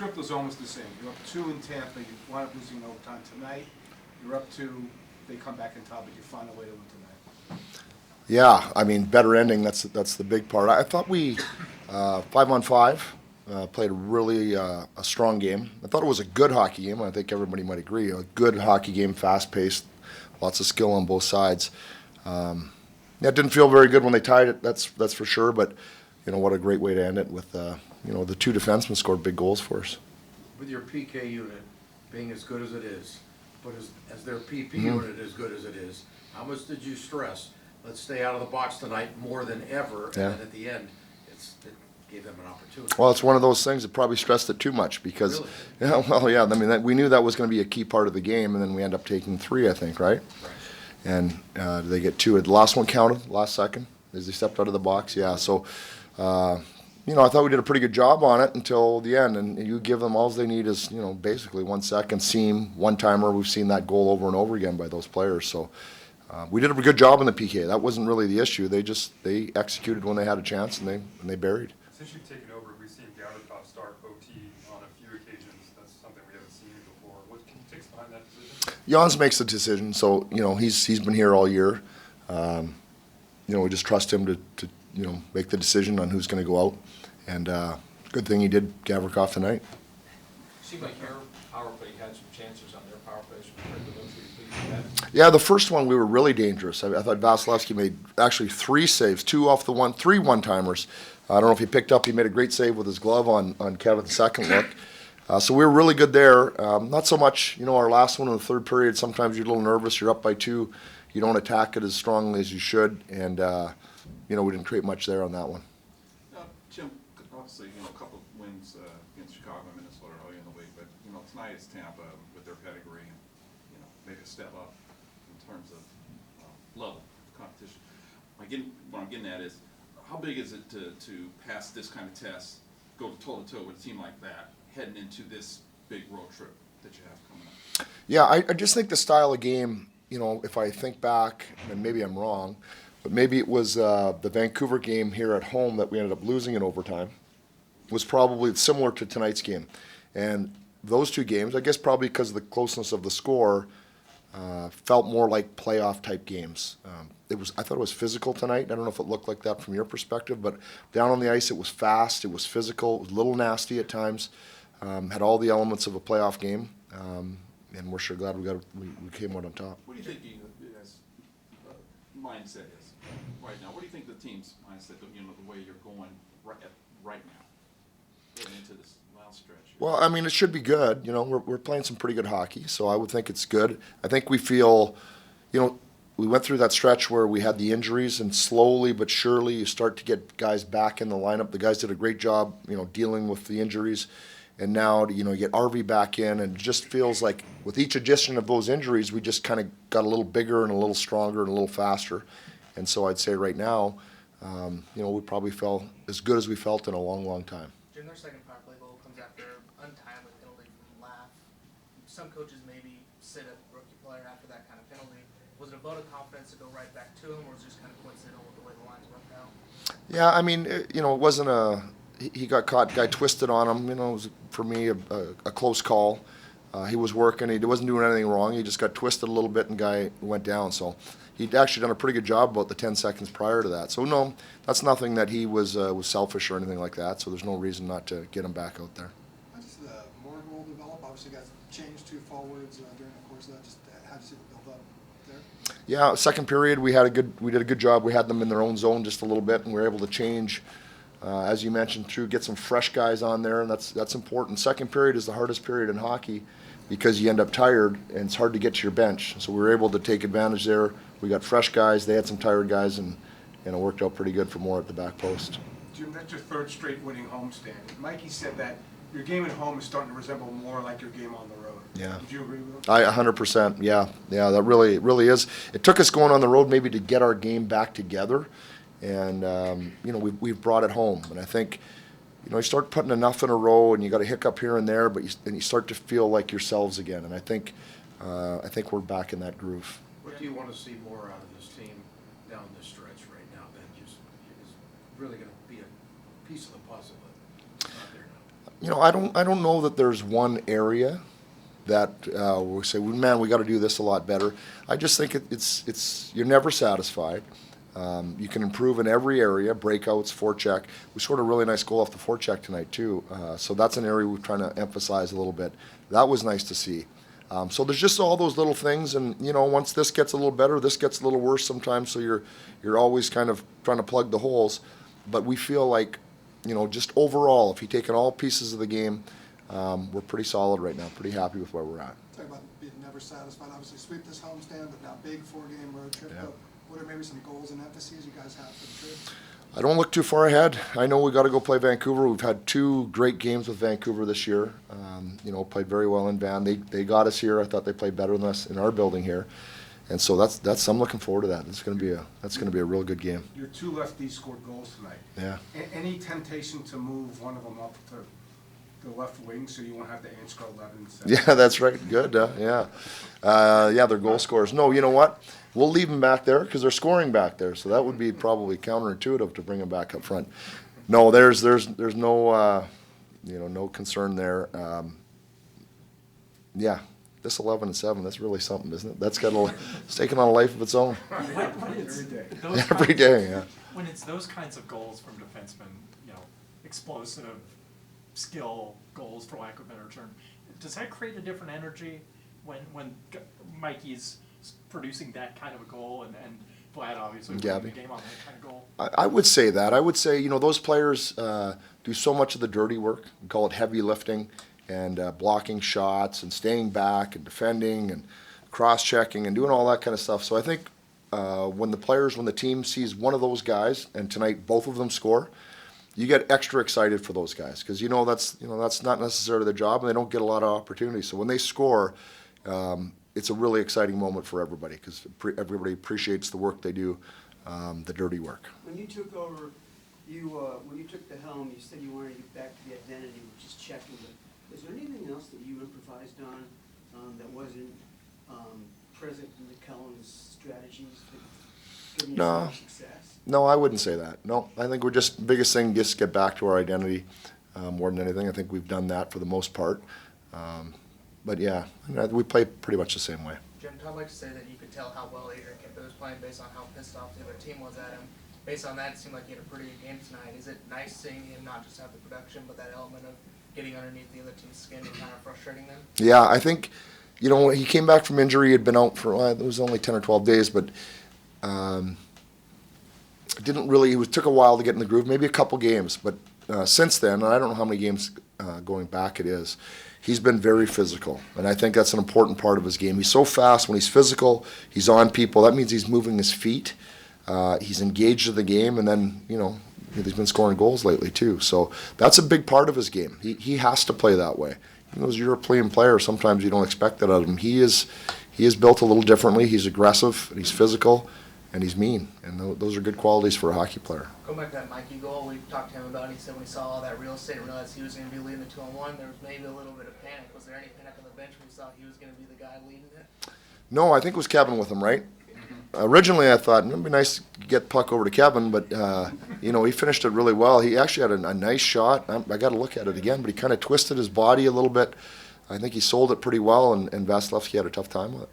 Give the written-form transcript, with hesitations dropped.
script was almost the same. You're up 2 in Tampa, you wound up losing in overtime tonight. You're up 2, they come back and tie, but you find a way to win tonight. Yeah, I mean, better ending, that's the big part. I thought we, 5-on-5, played a really a strong game. I thought it was a good hockey game. I think everybody might agree. A good hockey game, fast-paced, lots of skill on both sides. Yeah, it didn't feel very good when they tied it, that's for sure, but what a great way to end it with, the 2 defensemen scored big goals for us. With your PK unit being as good as it is, but as their PP unit as good as it is, how much did you stress, let's stay out of the box tonight more than ever, and then at the end, it gave them an opportunity? Well, it's one of those things that probably stressed it too much because, Really? I mean, we knew that was going to be a key part of the game, and then we end up taking 3, I think, right? Right. And they get 2. The last one counted, last second, as they stepped out of the box. Yeah, so, I thought we did a pretty good job on it until the end. And you give them all they need is, basically 1 second, seam, one-timer. We've seen that goal over and over again by those players. So we did a good job in the PK. That wasn't really the issue. They executed when they had a chance, and they buried. Since you've taken over, we've seen Gavrikov start OT on a few occasions. That's something we haven't seen before. What can you take behind that decision? Jans makes the decision, so he's been here all year. We just trust him to make the decision on who's going to go out, and good thing he did Gavrikov tonight. Seemed like your power play had some chances on their power plays compared to those we had. Yeah, the first one we were really dangerous. I thought Vasilevsky made actually 3 saves, 2 off the 3 one-timers. I don't know if he picked up. He made a great save with his glove on Kevin's second look. So we were really good there. Not so much, our last one in the third period, sometimes you're a little nervous. You're up by 2. You don't attack it as strongly as you should. And, we didn't create much there on that one. Jim, obviously, a couple of wins against Chicago and Minnesota early in the week, but, tonight it's Tampa with their pedigree and, maybe a step up in terms of level of competition. What I'm getting at is, how big is it to pass this kind of test, go toe-to-toe with a team like that, heading into this big road trip that you have coming up? Yeah, I just think the style of game, if I think back, and maybe I'm wrong, but maybe it was the Vancouver game here at home that we ended up losing in overtime, was probably similar to tonight's game. And those 2 games, I guess probably because of the closeness of the score, felt more like playoff-type games. I thought it was physical tonight. I don't know if it looked like that from your perspective, but down on the ice it was fast, it was physical, it was a little nasty at times, had all the elements of a playoff game, and we're sure glad we came out on top. What do you think his mindset is right now? What do you think the team's mindset, the way you're going right now, getting into this last stretch? Well, I mean, it should be good. We're playing some pretty good hockey, so I would think it's good. I think we feel, we went through that stretch where we had the injuries, and slowly but surely you start to get guys back in the lineup. The guys did a great job, dealing with the injuries. And now, you get RV back in, and it just feels like with each addition of those injuries, we just kind of got a little bigger and a little stronger and a little faster. And so I'd say right now, we probably felt as good as we felt in a long, long time. Jim, their second power play goal comes after untimely penalty from Laugh. Some coaches maybe sit a rookie player after that kind of penalty. Was it a vote of confidence to go right back to him, or was it just kind of coincidental with the way the lines worked out? Yeah, I mean, it wasn't he got caught, guy twisted on him. It was, for me, a close call. He was working. He wasn't doing anything wrong. He just got twisted a little bit, and guy went down. So he'd actually done a pretty good job about the 10 seconds prior to that. So, no, that's nothing that he was selfish or anything like that. So there's no reason not to get him back out there. How does the more role develop? Obviously, you guys changed 2 forwards during the course of that. Just how did you see the build up there? Yeah, second period, we did a good job. We had them in their own zone just a little bit, and we were able to change. As you mentioned, get some fresh guys on there, and that's important. Second period is the hardest period in hockey because you end up tired, and it's hard to get to your bench. So we were able to take advantage there. We got fresh guys. They had some tired guys, and it worked out pretty good for more at the back post. Jim, that's your 3rd straight winning homestand. Mikey said that your game at home is starting to resemble more like your game on the road. Yeah. Would you agree with that? 100%. Yeah, that really is. It took us going on the road maybe to get our game back together. And, we've brought it home. And I think, you start putting enough in a row, and you got a hiccup here and there, but you start to feel like yourselves again. And I think we're back in that groove. What do you want to see more out of this team down this stretch right now that just is really going to be a piece of the puzzle that's not there now? I don't know that there's one area that we say, well, man, we got to do this a lot better. I just think it's you're never satisfied. You can improve in every area, breakouts, forecheck. We scored a really nice goal off the forecheck tonight too. So that's an area we're trying to emphasize a little bit. That was nice to see. So there's just all those little things, and once this gets a little better, this gets a little worse sometimes. So you're always kind of trying to plug the holes. But we feel like, just overall, if you take in all pieces of the game, we're pretty solid right now. Pretty happy with where we're at. Talk about being never satisfied. Obviously, sweep this homestand, but now big 4-game road trip. Yeah. But what are maybe some goals and emphases you guys have for the trip? I don't look too far ahead. I know we got to go play Vancouver. We've had 2 great games with Vancouver this year. Played very well in Van. They got us here. I thought they played better than us in our building here, and so that's I'm looking forward to that. That's going to be a real good game. Your 2 lefties scored goals tonight. Yeah. Any temptation to move one of them up to the left wing so you won't have to answer 11 7? Yeah, that's right. Good. Yeah. They're goal scorers. No, you know what? We'll leave them back there because they're scoring back there. So that would be probably counterintuitive to bring them back up front. No, there's no no concern there. This 11-7, that's really something, isn't it? That's it's taken on a life of its own. Every day. Every day, yeah. When it's those kinds of goals from defensemen, explosive skill goals, for lack of a better term, does that create a different energy when Mikey's producing that kind of a goal and Vlad obviously winning the game on that kind of goal? I would say that. I would say, those players do so much of the dirty work. We call it heavy lifting, and blocking shots and staying back and defending and cross-checking and doing all that kind of stuff. So I think when the team sees one of those guys, and tonight both of them score, you get extra excited for those guys because that's not necessarily their job and they don't get a lot of opportunities. So when they score, it's a really exciting moment for everybody because everybody appreciates the work they do, the dirty work. When you took over, when you took the helm, you said you wanted to get back to the identity, which is checking. But is there anything else that you improvised on that wasn't present in the Kellen's strategies that giving you No. some success? No, I wouldn't say that. No, I think we're biggest thing, just get back to our identity more than anything. I think we've done that for the most part. But yeah, we play pretty much the same way. Jim, I'd like to say that you could tell how well Adrian Kempe was playing based on how pissed off the other team was at him. Based on that, it seemed like he had a pretty good game tonight. Is it nice seeing him not just have the production, but that element of getting underneath the other team's skin and kind of frustrating them? Yeah, I think, when he came back from injury, he had been out for, it was only 10 or 12 days, but took a while to get in the groove, maybe a couple games. But since then, and I don't know how many games going back it is, he's been very physical. And I think that's an important part of his game. He's so fast when he's physical, he's on people. That means he's moving his feet. He's engaged in the game, and then, he's been scoring goals lately too. So that's a big part of his game. He has to play that way. Those European players, sometimes you don't expect that out of him. He is built a little differently. He's aggressive, and he's physical, and he's mean. And those are good qualities for a hockey player. Going back to that Mikey goal, we talked to him about it. He said when he saw all that real estate and realized he was going to be leading the 2-on-1, there was maybe a little bit of panic. Was there any panic on the bench when he saw he was going to be the guy leading it? No, I think it was Kevin with him, right? Originally, I thought it'd be nice to get the puck over to Kevin, but he finished it really well. He actually had a nice shot. I got to look at it again, but he kind of twisted his body a little bit. I think he sold it pretty well, and Vasilevsky had a tough time with it.